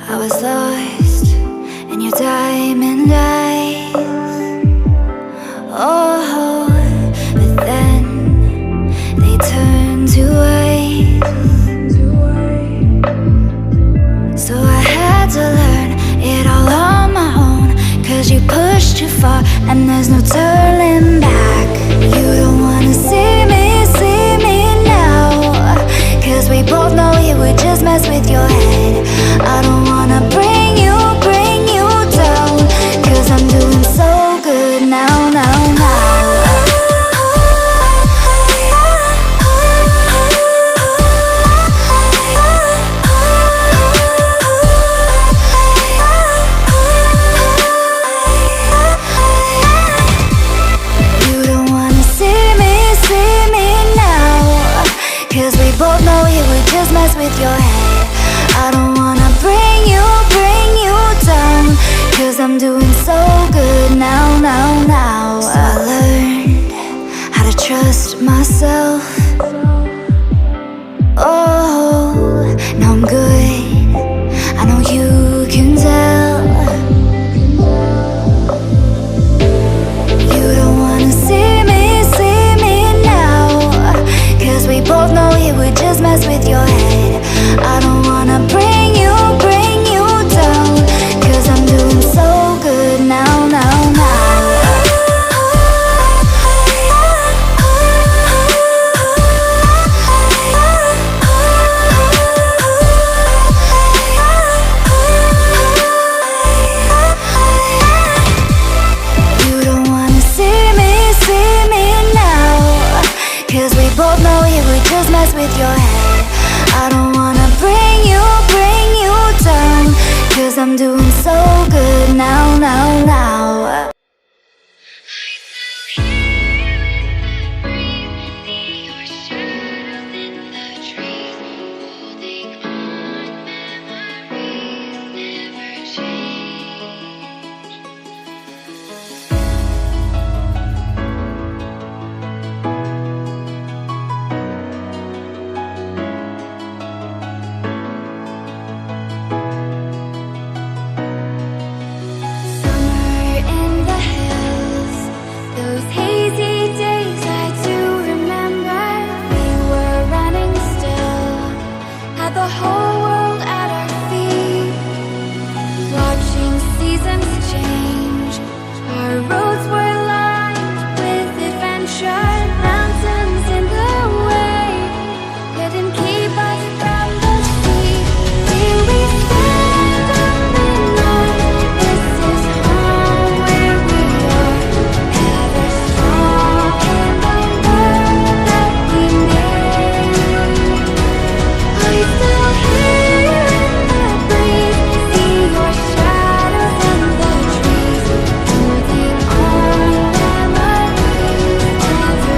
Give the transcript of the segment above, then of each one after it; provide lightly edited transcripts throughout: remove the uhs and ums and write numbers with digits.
I was lost in your diamond eyes. Oh, but then they turned to ice. So I had to learn it all on my own, 'cause you pushed too far and there's no turning back. You don't wanna see me now, 'cause we both know it would just mess with your head. I don't wanna bring you down, 'cause I'm doing so good now. You don't wanna see me now, 'cause we both know it would just mess with your head. I don't wanna bring you down, 'cause I'm doing so good now. So I learned how to trust myself. Oh, now I'm good, I know you can tell. You don't wanna see me now, 'cause we both know it would just mess with your head. I don't wanna bring you down, 'cause I'm doing so good now. You don't wanna see me now, 'cause we both know it would just mess with your head. I don't wanna bring you down, 'cause I'm doing so good now. The whole world at our feet, watching seasons change. Our roads were lined with adventure, mountains in the way couldn't keep us from the sea. Here we stand on the north, this is home where we are, ever strong in the world that we made. I still hear in the breeze, see your shadows in the trees, holding on memories, never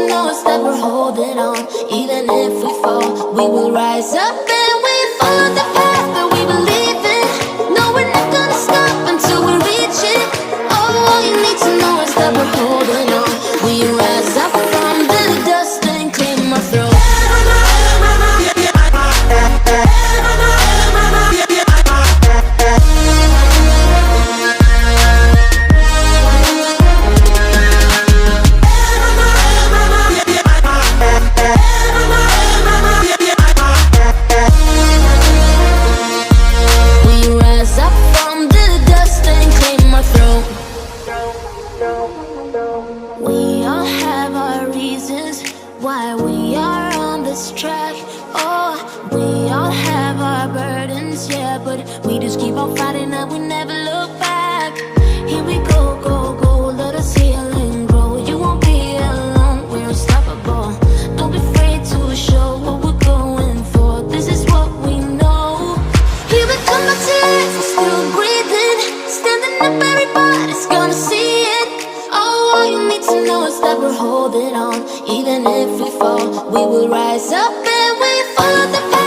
to know is that we're holding on. Even if we fall, we will rise up and we follow the path that we believe in. No, we're not gonna stop until we reach it. Oh, all you need to know is that we're holding on. We rise up from the dust and claim our throne. We all have our reasons why we are on this track. Oh, we all have our burdens, yeah, but we just keep on fighting and we never look back. Here we go, go, go, let us heal and grow. You won't be alone, we're unstoppable. Don't be afraid to show what we're going for. This is what we know. Here we come back to life, we're still breathing. Standing up, everybody's gonna see it. Oh, all you need to know is that we're holding on. Even if we fall, we will rise up and we follow the path.